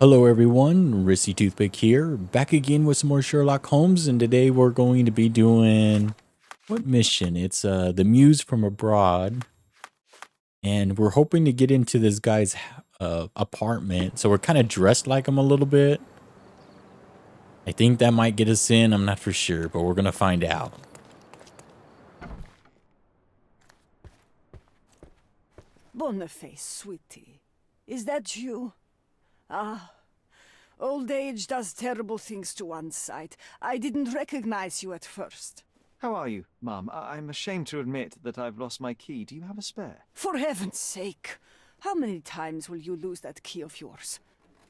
Hello everyone, Risky Toothpick here, back again with some more Sherlock Holmes, and today we're going to be doing what mission? It's the Muse from Abroad, and we're hoping to get into this guy's apartment, so we're kind of dressed like him a little bit. I think that might get us in, I'm not for sure, but we're gonna find out. Boniface, sweetie, is that you? Ah, old age does terrible things to one's sight. I didn't recognize you at first. How are you, Mum? I'm ashamed to admit that I've lost my key. Do you have a spare? For heaven's sake, how many times will you lose that key of yours?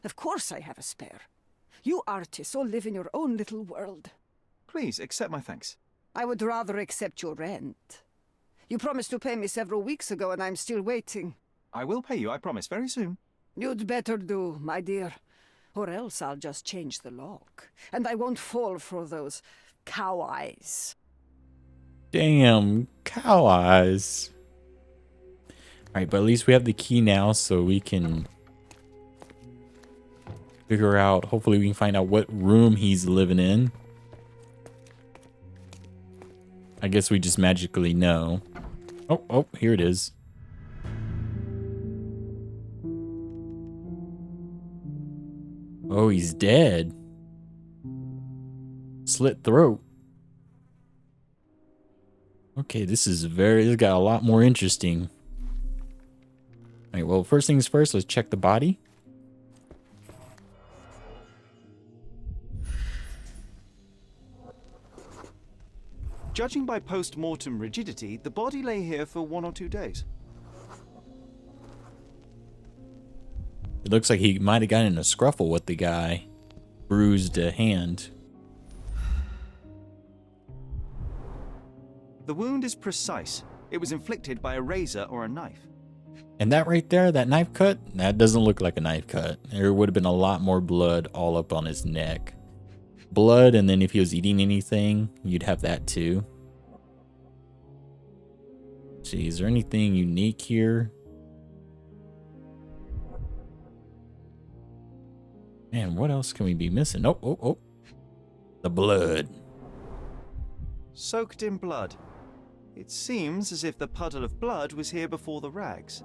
Of course I have a spare. You artists all live in your own little world. Please, accept my thanks. I would rather accept your rent. You promised to pay me several weeks ago and I'm still waiting. I will pay you, I promise, very soon. You'd better do, my dear. Or else I'll just change the lock. And I won't fall for those cow eyes. Damn, cow eyes. Alright, but at least we have the key now, so we can figure out, hopefully we can find out what room he's living in. I guess we just magically know. Oh, here it is. Oh, he's dead. Slit throat. Okay, this got a lot more interesting. Alright, well, first things first, let's check the body. Judging by post-mortem rigidity, the body lay here for 1 or 2 days. It looks like he might have gotten in a scruffle with the guy. Bruised a hand. The wound is precise. It was inflicted by a razor or a knife. And that right there, that knife cut, that doesn't look like a knife cut. There would have been a lot more blood all up on his neck. Blood, and then if he was eating anything, you'd have that too. See, is there anything unique here? Man, what else can we be missing? Oh. The blood. Soaked in blood. It seems as if the puddle of blood was here before the rags.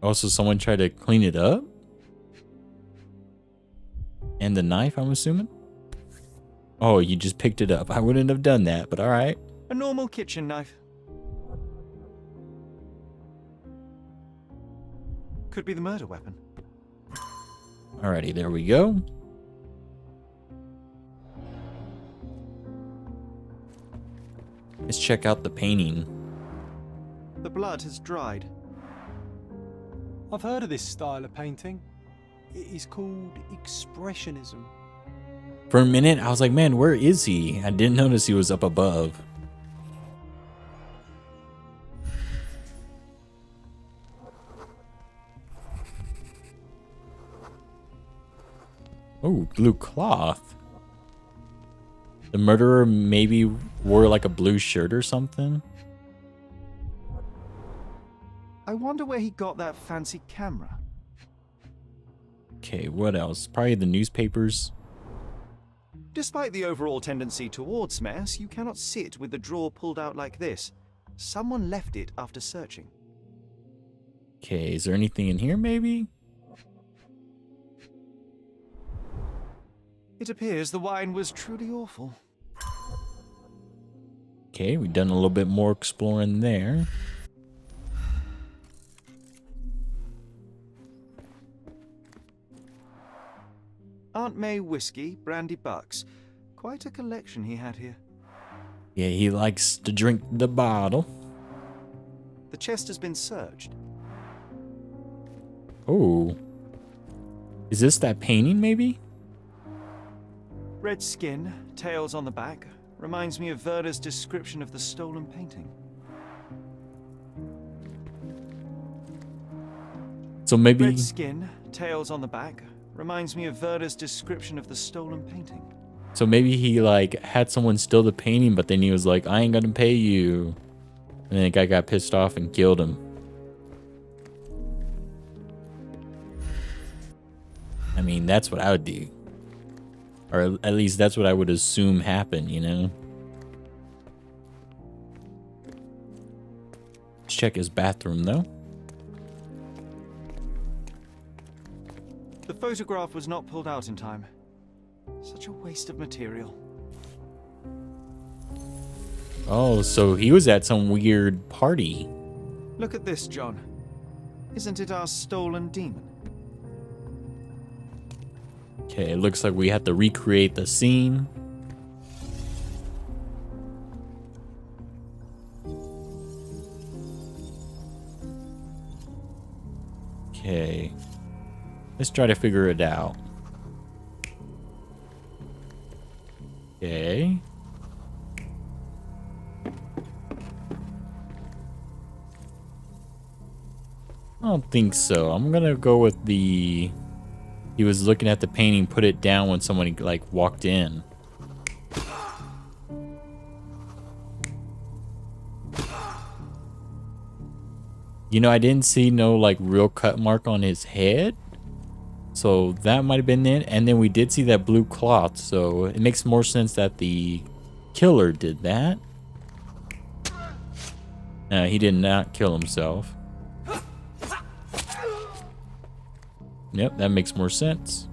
Also, someone tried to clean it up? And the knife, I'm assuming? Oh, you just picked it up. I wouldn't have done that, but alright. A normal kitchen knife. Could be the murder weapon. Alrighty, there we go. Let's check out the painting. The blood has dried. I've heard of this style of painting. It is called expressionism. For a minute, I was like, man, where is he? I didn't notice he was up above. Oh, blue cloth. The murderer maybe wore like a blue shirt or something. I wonder where he got that fancy camera. Okay, what else? Probably the newspapers. Despite the overall tendency towards mess, you cannot sit with the drawer pulled out like this. Someone left it after searching. Okay, is there anything in here maybe? It appears the wine was truly awful. Okay, we've done a little bit more exploring there. Aunt May whiskey, brandy bucks. Quite a collection he had here. Yeah, he likes to drink the bottle. The chest has been searched. Oh. Is this that painting maybe? Red skin, tails on the back. Reminds me of Werder's description of the stolen painting. So maybe... Red skin, tails on the back. Reminds me of Werder's description of the stolen painting. So maybe he like had someone steal the painting, but then he was like, I ain't gonna pay you. And then the guy got pissed off and killed him. I mean, that's what I would do. Or at least that's what I would assume happened, you know? Let's check his bathroom, though. The photograph was not pulled out in time. Such a waste of material. Oh, so he was at some weird party. Look at this, John. Isn't it our stolen demon? Okay, it looks like we have to recreate the scene. Okay. Let's try to figure it out. Okay. I don't think so. I'm gonna go with the... He was looking at the painting, put it down when someone like walked in. You know, I didn't see no like real cut mark on his head. So that might have been it. And then we did see that blue cloth. So it makes more sense that the killer did that. He did not kill himself. Yep, that makes more sense.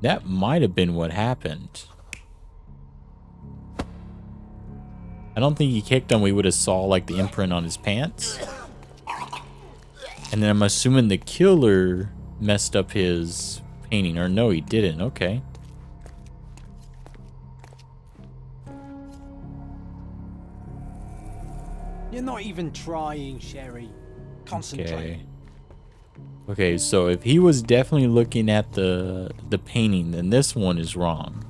That might have been what happened. I don't think he kicked him. We would have saw like the imprint on his pants. And then I'm assuming the killer messed up his painting. Or no, he didn't. Okay. You're not even trying, Sherry. Concentrate. Okay, so if he was definitely looking at the painting, then this one is wrong.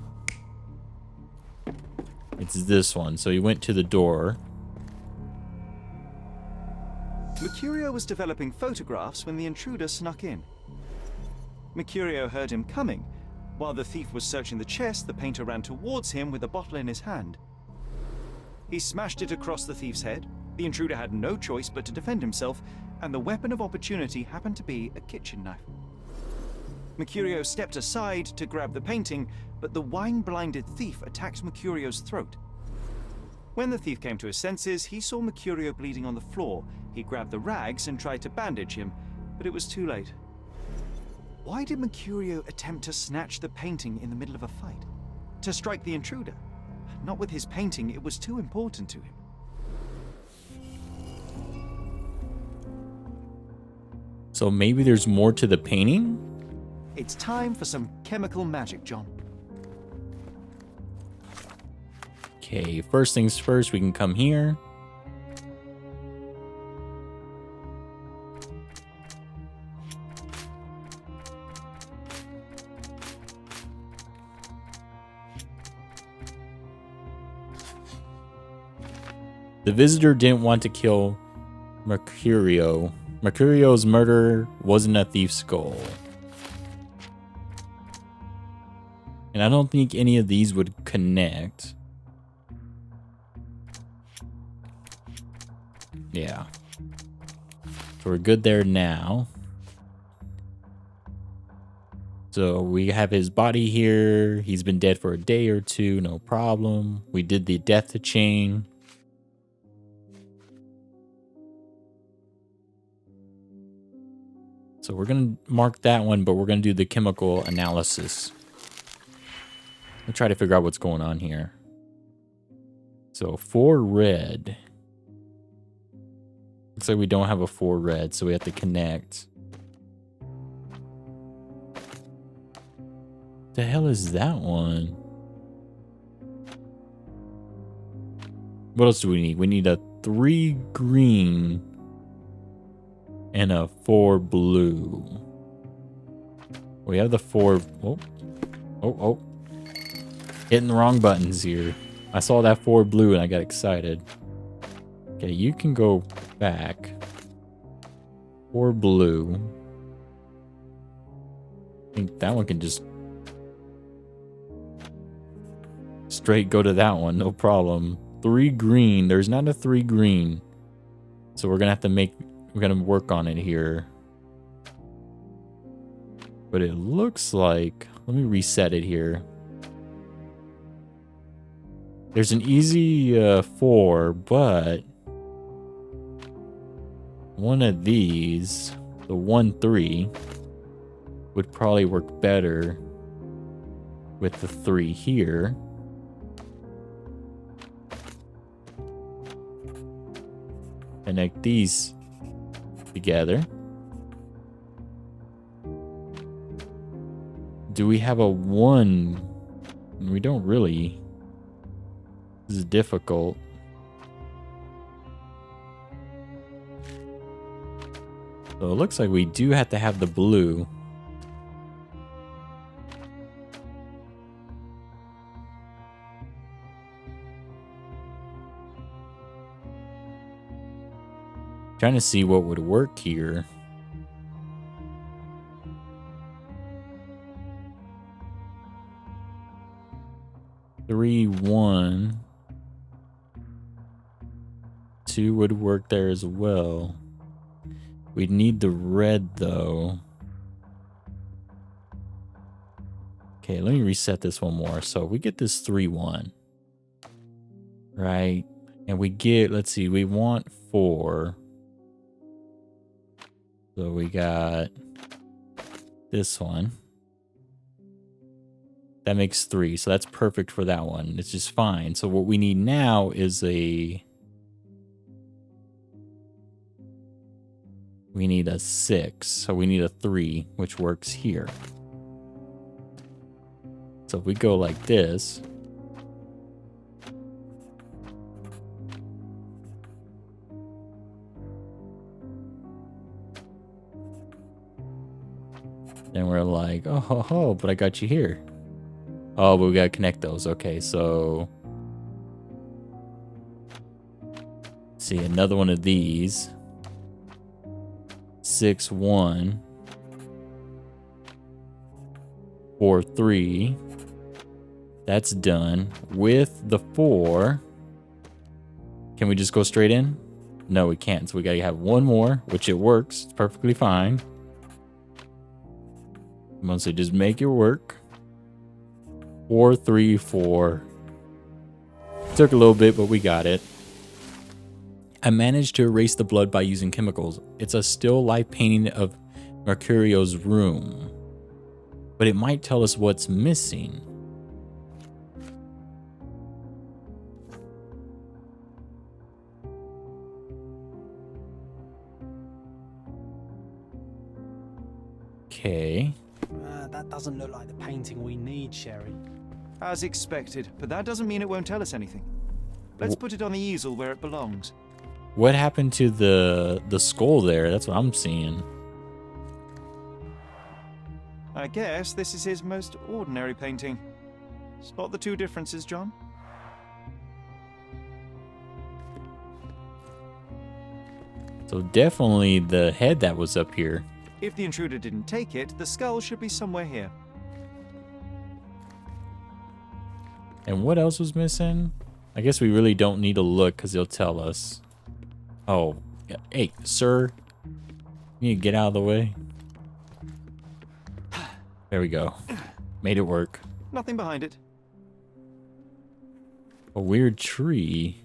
It's this one. So he went to the door. Mercurio was developing photographs when the intruder snuck in. Mercurio heard him coming. While the thief was searching the chest, the painter ran towards him with a bottle in his hand. He smashed it across the thief's head. The intruder had no choice but to defend himself, and the weapon of opportunity happened to be a kitchen knife. Mercurio stepped aside to grab the painting, but the wine-blinded thief attacked Mercurio's throat. When the thief came to his senses, he saw Mercurio bleeding on the floor. He grabbed the rags and tried to bandage him, but it was too late. Why did Mercurio attempt to snatch the painting in the middle of a fight? To strike the intruder? Not with his painting, it was too important to him. So maybe there's more to the painting? It's time for some chemical magic, John. Okay, first things first, we can come here. The visitor didn't want to kill Mercurio. Mercurio's murder wasn't a thief's goal. And I don't think any of these would connect. Yeah. So we're good there now. So we have his body here. He's been dead for a day or two, no problem. We did the death chain. So we're going to mark that one, but we're going to do the chemical analysis. We'll try to figure out what's going on here. So 4 red. Looks like we don't have a 4 red, so we have to connect. The hell is that one? What else do we need? We need a 3 green and a 4 blue. We have the 4. Oh. Hitting the wrong buttons here. I saw that 4 blue and I got excited. Okay, you can go back. 4 blue. I think that one can just straight go to that one, no problem. 3 green. There's not a 3 green. So we're gonna have to we're gonna work on it here. But it looks like, let me reset it here. There's an easy 4, but one of these, the 1-3, would probably work better with the 3 here. Connect these together. Do we have a 1? We don't really. This is difficult. So it looks like we do have to have the blue. Trying to see what would work here. Three, 1, 2 would work there as well. We'd need the red though. Okay, let me reset this one more. So we get this 3-1. Right? And we get, let's see, we want 4. So we got this one. That makes 3. So that's perfect for that one. It's just fine. So what we need now is we need a 6. So we need a 3, which works here. So if we go like this. Then we're like, oh, ho, ho, but I got you here. Oh, but we gotta connect those. Okay, so see another one of these. 6, 1, 4, 3. That's done. With the 4, can we just go straight in? No, we can't. So we gotta have one more, which it works. It's perfectly fine. Once they just make it work. 4, 3, 4. Took a little bit, but we got it. I managed to erase the blood by using chemicals. It's a still life painting of Mercurio's room, but it might tell us what's missing. Okay. That doesn't look like the painting we need, Sherry. As expected, but that doesn't mean it won't tell us anything. Let's put it on the easel where it belongs. What happened to the skull there? That's what I'm seeing. I guess this is his most ordinary painting. Spot the 2 differences, John? So definitely the head that was up here. If the intruder didn't take it, the skull should be somewhere here. And what else was missing? I guess we really don't need to look because they'll tell us. Oh, hey, sir. You need to get out of the way. There we go. Made it work. Nothing behind it. A weird tree.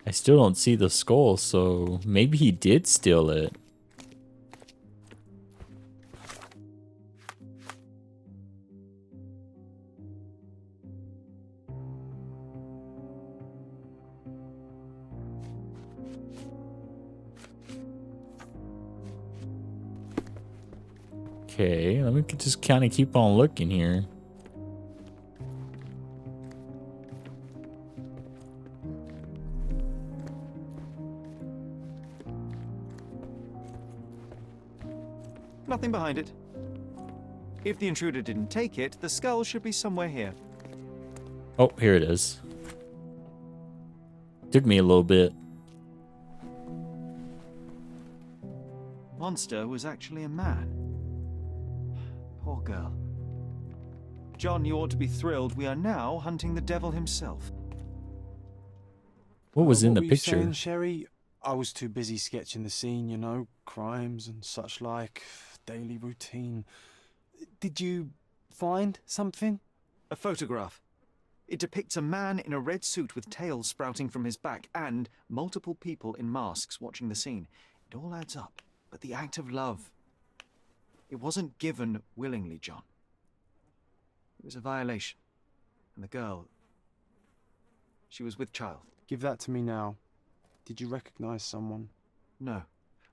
I still don't see the skull, so maybe he did steal it. Okay, let me just kind of keep on looking here. Nothing behind it. If the intruder didn't take it, the skull should be somewhere here. Oh, here it is. Took me a little bit. monster was actually a man. Poor girl. John, you ought to be thrilled. We are now hunting the devil himself. What was in What the were you picture? saying, Sherry? I was too busy sketching the scene, you know, crimes and such like, daily routine. Did you find something? A photograph. It depicts a man in a red suit with tails sprouting from his back and multiple people in masks watching the scene. It all adds up. But the act of love, it wasn't given willingly, John. It was a violation. And the girl, she was with child. Give that to me now. Did you recognize someone? No.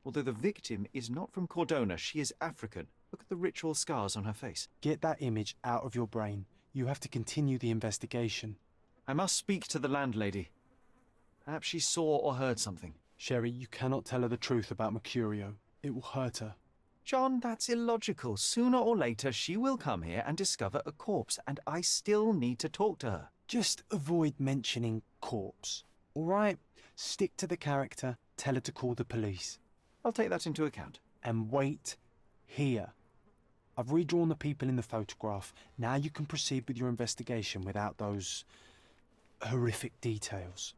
Although the victim is not from Cordona, she is African. Look at the ritual scars on her face. Get that image out of your brain. You have to continue the investigation. I must speak to the landlady. Perhaps she saw or heard something. Sherry, you cannot tell her the truth about Mercurio. It will hurt her. John, that's illogical. Sooner or later, she will come here and discover a corpse, and I still need to talk to her. Just avoid mentioning corpse, all right? Stick to the character, tell her to call the police. I'll take that into account. And wait here. I've redrawn the people in the photograph. Now you can proceed with your investigation without those horrific details.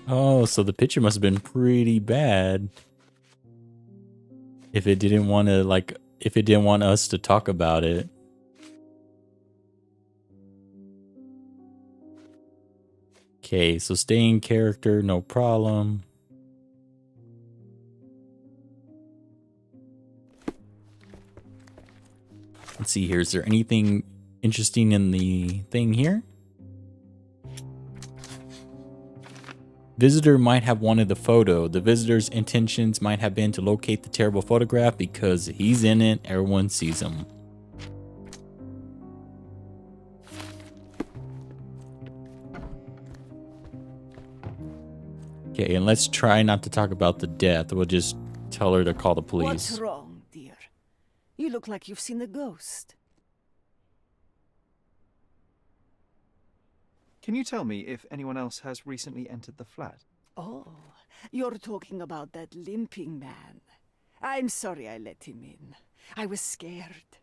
Oh, so the picture must have been pretty bad. If it didn't want to, if it didn't want us to talk about it. Okay, so stay in character, no problem. Let's see here. Is there anything interesting in the thing here? Visitor might have wanted the photo. The visitor's intentions might have been to locate the terrible photograph because he's in it. Everyone sees him. Okay, and let's try not to talk about the death. We'll just tell her to call the police. What's wrong, dear? You look like you've seen a ghost. Can you tell me if anyone else has recently entered the flat? Oh, you're talking about that limping man. I'm sorry I let him in. I was scared.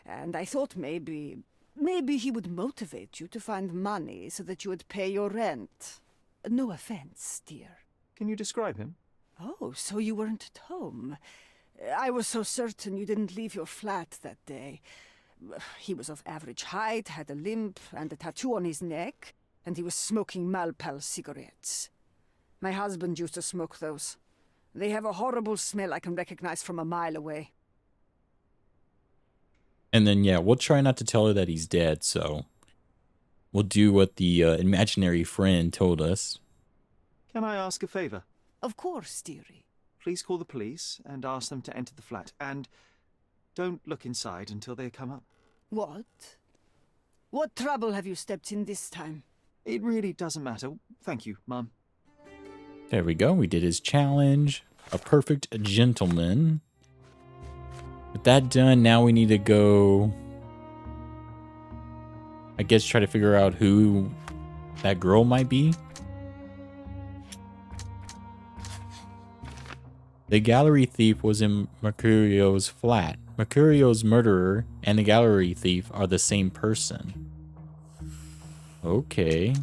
And I thought maybe he would motivate you to find money so that you would pay your rent. No offense, dear. Can you describe him? Oh, so you weren't at home. I was so certain you didn't leave your flat that day. He was of average height, had a limp and a tattoo on his neck, and he was smoking Malpal cigarettes. My husband used to smoke those. They have a horrible smell I can recognize from a mile away. And then, yeah, we'll try not to tell her that he's dead, so we'll do what the imaginary friend told us. Can I ask a favor? Of course, dearie. Please call the police and ask them to enter the flat. And don't look inside until they come up. What? What trouble have you stepped in this time? It really doesn't matter. Thank you, Mum. There we go. We did his challenge. A perfect gentleman. With that done, now we need to go, I guess, try to figure out who that girl might be. The gallery thief was in Mercurio's flat. Mercurio's murderer and the gallery thief are the same person. Okay.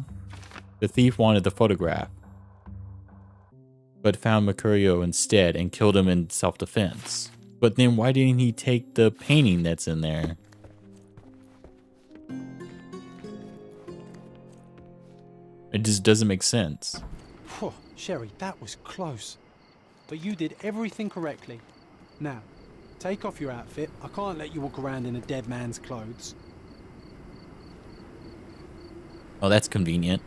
The thief wanted the photograph, but found Mercurio instead and killed him in self-defense. But then why didn't he take the painting that's in there? It just doesn't make sense. Whew, Sherry, that was close. But you did everything correctly. Now, take off your outfit. I can't let you walk around in a dead man's clothes. Oh, that's convenient.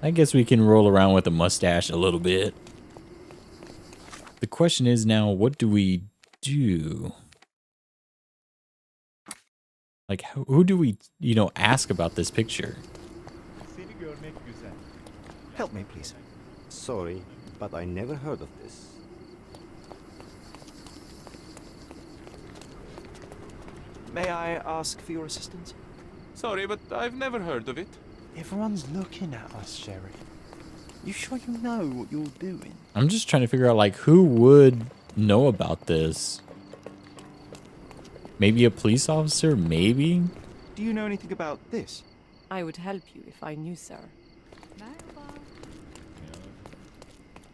I guess we can roll around with a mustache a little bit. The question is now, what do we do? Like, who do we, ask about this picture? Help me, please. Sorry, but I never heard of this. May I ask for your assistance? Sorry, but I've never heard of it. Everyone's looking at us, Sherry. You sure you know what you're doing? I'm just trying to figure out, like, who would know about this? Maybe a police officer? Maybe? Do you know anything about this? I would help you if I knew, sir.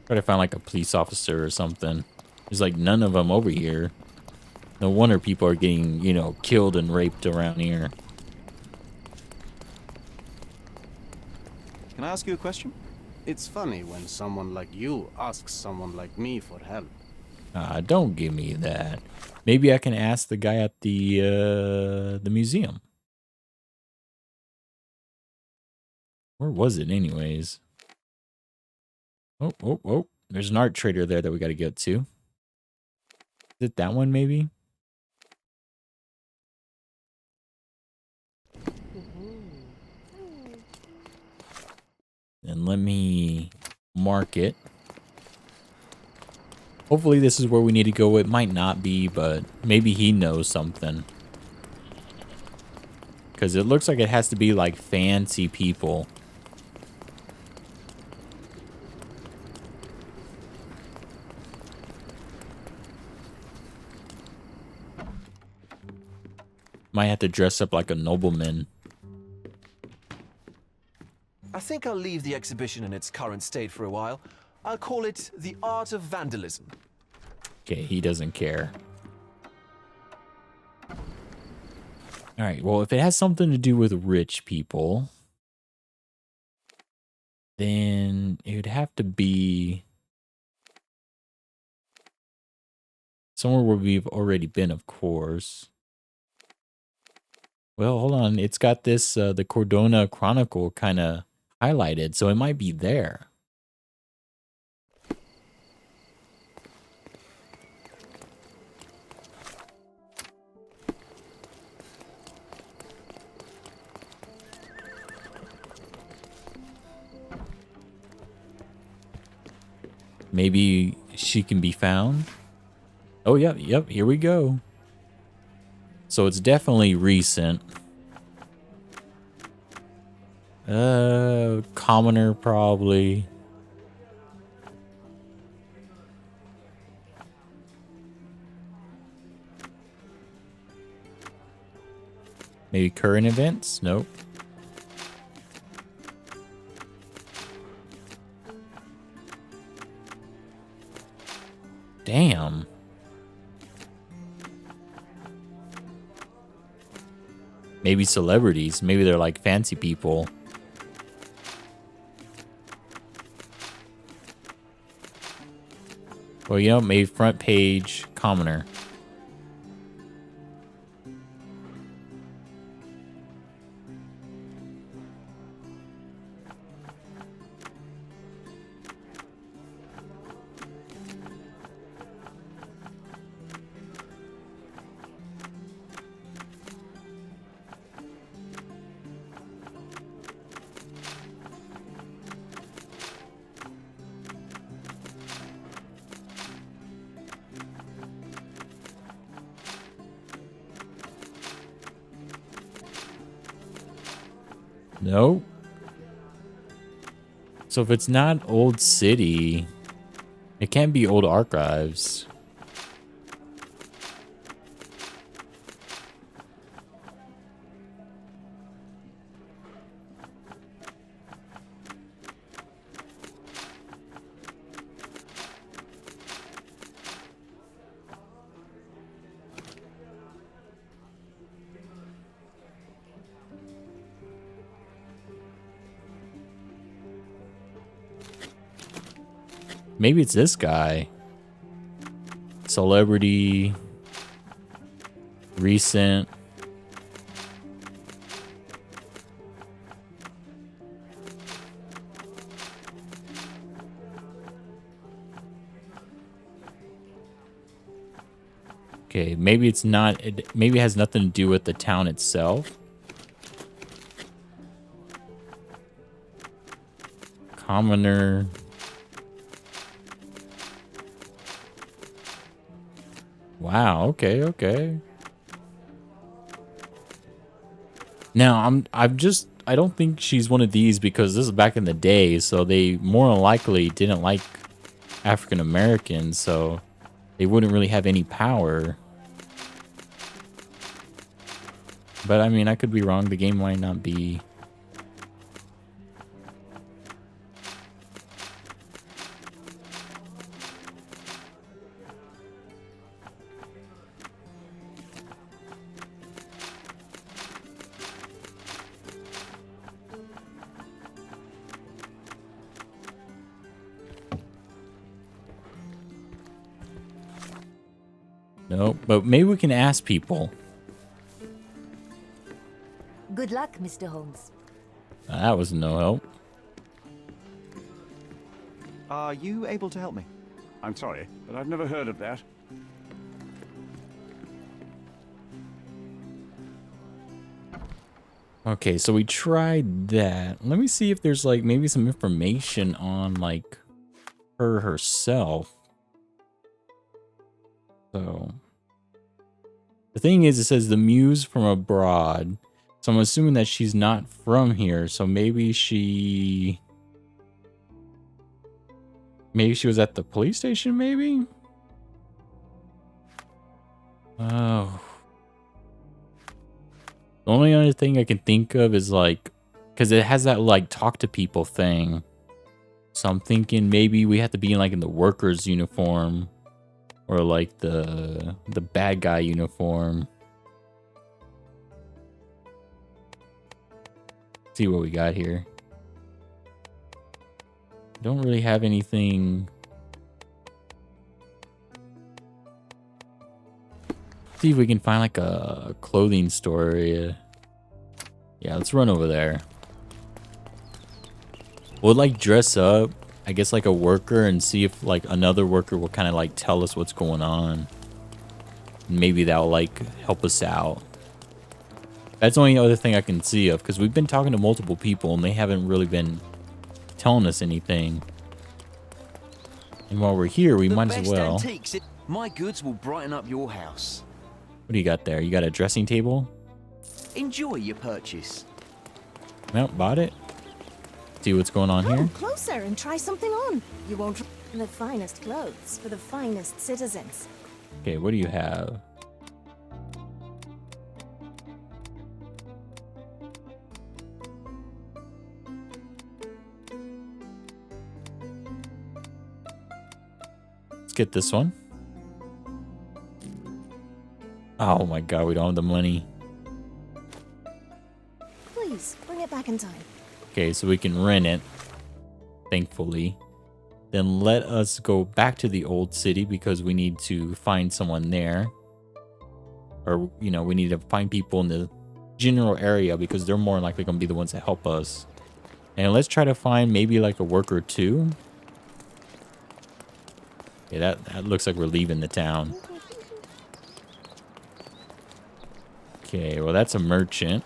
Try to find, like, a police officer or something. There's, like, none of them over here. No wonder people are getting, you know, killed and raped around here. Can I ask you a question? It's funny when someone like you asks someone like me for help. Don't give me that. Maybe I can ask the guy at the museum. Where was it anyways? Oh. There's an art trader there that we got to get to. Is it that one maybe? And let me mark it. Hopefully this is where we need to go. It might not be, but maybe he knows something. Because it looks like it has to be like fancy people. Might have to dress up like a nobleman. I think I'll leave the exhibition in its current state for a while. I'll call it The Art of Vandalism. Okay, he doesn't care. Alright, well, if it has something to do with rich people, then it would have to be somewhere where we've already been, of course. Well, hold on. It's got this, the Cordona Chronicle kind of highlighted, so it might be there. Maybe she can be found. Oh, yep, here we go. So it's definitely recent. Commoner probably. Maybe current events? Nope. Damn. Maybe celebrities. Maybe they're like fancy people. Well, you know, maybe front page commoner. Nope. So if it's not Old City, it can't be Old Archives. Maybe it's this guy. Celebrity. Recent. Okay, maybe it's not. Maybe it has nothing to do with the town itself. Commoner. Wow, okay. Now I'm just I don't think she's one of these because this is back in the day, so they more than likely didn't like African Americans, so they wouldn't really have any power. But I mean, I could be wrong. The game might not be. No, but maybe we can ask people. Good luck, Mr. Holmes. That was no help. Are you able to help me? I'm sorry, but I've never heard of that. Okay, so we tried that. Let me see if there's like maybe some information on like her herself. So the thing is, it says the muse from abroad. So I'm assuming that she's not from here. So maybe she was at the police station, maybe? Oh. The only other thing I can think of is like, because it has that like talk to people thing. So I'm thinking maybe we have to be in like in the worker's uniform. Or like the bad guy uniform. See what we got here. Don't really have anything. See if we can find like a clothing store area. Yeah, let's run over there. We'll like dress up, I guess like a worker, and see if like another worker will kind of like tell us what's going on. Maybe that'll like help us out. That's the only other thing I can see of, because we've been talking to multiple people and they haven't really been telling us anything. And while we're here, we might as well. Antiques. My goods will brighten up your house. What do you got there? You got a dressing table? Enjoy your purchase. Nope, bought it. See what's going on here. Come closer and try something on. You won't the finest clothes for the finest citizens. Okay, what do you have? Let's get this one. Oh my god, we don't have the money. Please, bring it back in time. Okay, so we can rent it, thankfully. Then let us go back to the old city because we need to find someone there. Or, you know, we need to find people in the general area because they're more likely going to be the ones that help us. And let's try to find maybe like a worker too. Okay, that looks like we're leaving the town. Okay, well that's a merchant.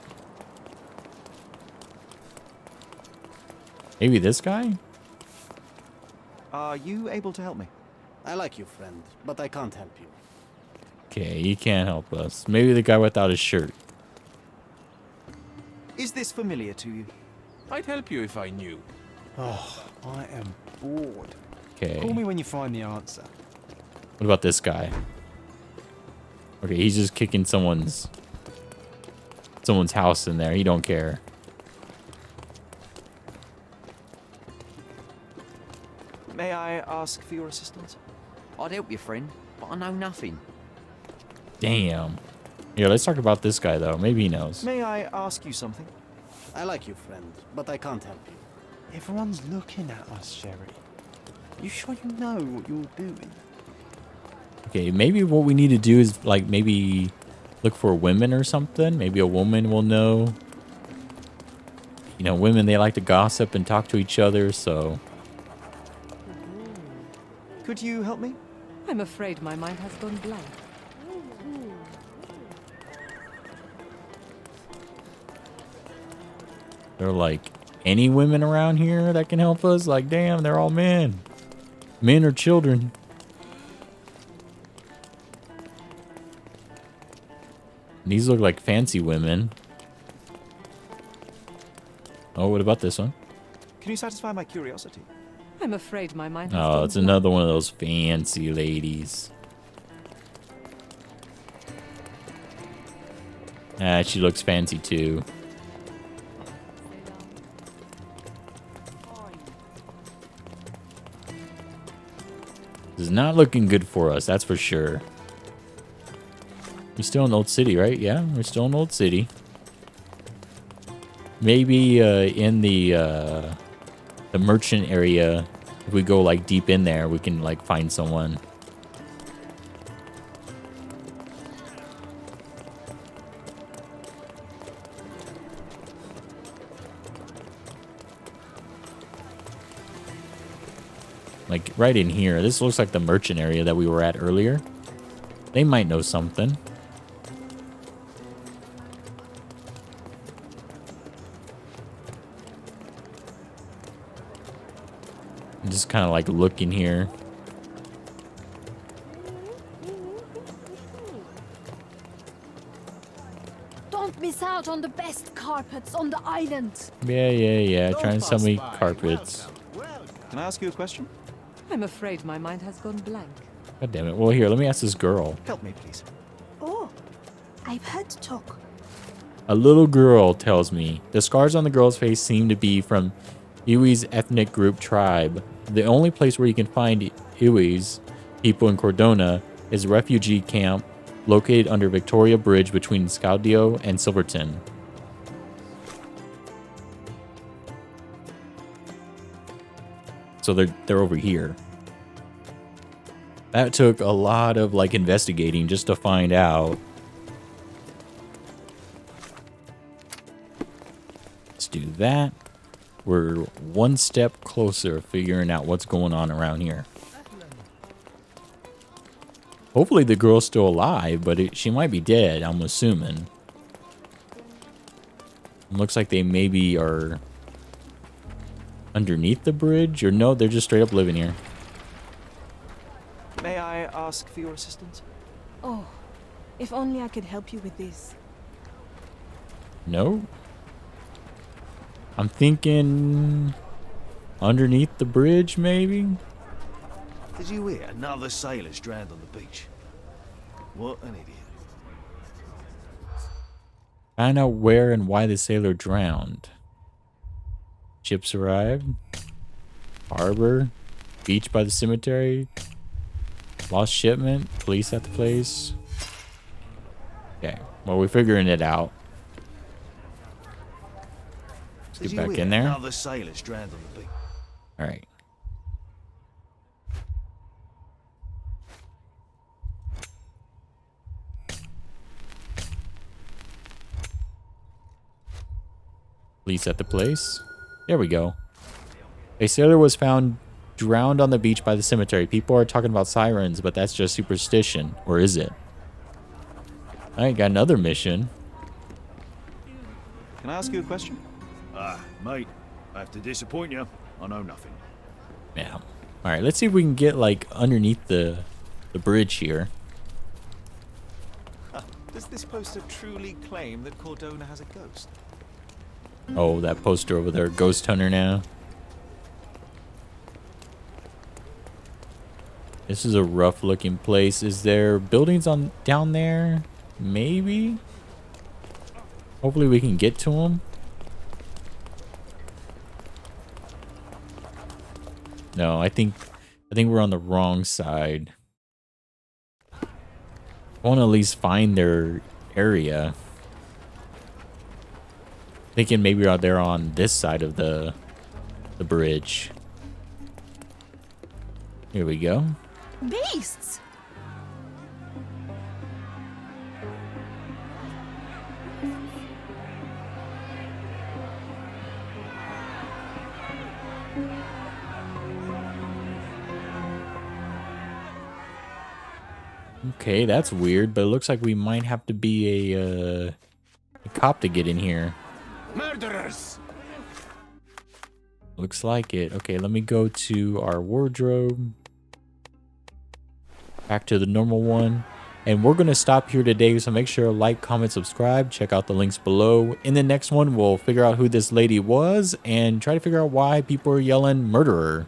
Maybe this guy? Are you able to help me? I like you, friend, but I can't help you. Okay, he can't help us. Maybe the guy without his shirt. Is this familiar to you? I'd help you if I knew. Oh, I am bored. Okay. Call me when you find the answer. What about this guy? Okay, he's just kicking someone's house in there. He don't care. May I ask for your assistance? I'd help you, friend, but I know nothing. Damn. Here, let's talk about this guy though. Maybe he knows. May I ask you something? I like you, friend, but I can't help you. Everyone's looking at us, Sherry. You sure you know what you're doing? Okay, maybe what we need to do is like maybe look for women or something. Maybe a woman will know. You know, women, they like to gossip and talk to each other, so. Could you help me? I'm afraid my mind has gone blank. They're like, any women around here that can help us? Like, damn, they're all men. Men or children. These look like fancy women. Oh, what about this one? Can you satisfy my curiosity? I'm afraid my mind has Oh, gone it's blank. another one of those fancy ladies. Ah, she looks fancy too. This is not looking good for us, that's for sure. We're still in Old City, right? Yeah, we're still in Old City. Maybe in the merchant area, if we go like deep in there, we can like find someone. Like right in here. This looks like the merchant area that we were at earlier. They might know something. I'm just kind of like looking here. Don't miss out on the best carpets on the island. Yeah. Trying to sell me carpets. Can I ask you a question? I'm afraid my mind has gone blank. God damn it. Well, here, let me ask this girl. Help me, please. Oh, I've heard talk. A little girl tells me the scars on the girl's face seem to be from Iwi's ethnic group tribe. The only place where you can find Iwi's people in Cordona is a refugee camp located under Victoria Bridge between Scaudio and Silverton. So they're over here. That took a lot of like investigating just to find out. Let's do that. We're one step closer figuring out what's going on around here. Hopefully the girl's still alive, but she might be dead, I'm assuming. Looks like they maybe are underneath the bridge, or no, they're just straight up living here. May I ask for your assistance? Oh, if only I could help you with this. No? I'm thinking underneath the bridge, maybe? Did you hear another sailor's drowned on the beach? What an idiot. Find out where and why the sailor drowned. Ships arrived. Harbor. Beach by the cemetery. Lost shipment. Police at the place. Okay. Well, we're figuring it out. Let's get back in there. Another sailor's drowned on the beach. All right. Police at the place. There we go. A sailor was found drowned on the beach by the cemetery. People are talking about sirens, but that's just superstition. Or is it? All right, got another mission. Can I ask you a question? Mate, I have to disappoint you. I know nothing. Yeah. All right, let's see if we can get like underneath the bridge here. Does this poster truly claim that Cordona has a ghost? Oh, that poster over there, Ghost Hunter now. This is a rough looking place. Is there buildings on down there? Maybe? Hopefully we can get to them. No, I think we're on the wrong side. I want to at least find their area. Thinking maybe they're on this side of the bridge. Here we go. Beasts! Okay, that's weird, but it looks like we might have to be a cop to get in here. Murderers! Looks like it. Okay, let me go to our wardrobe. Back to the normal one. And we're going to stop here today, so make sure to like, comment, subscribe, check out the links below. In the next one, we'll figure out who this lady was and try to figure out why people are yelling murderer.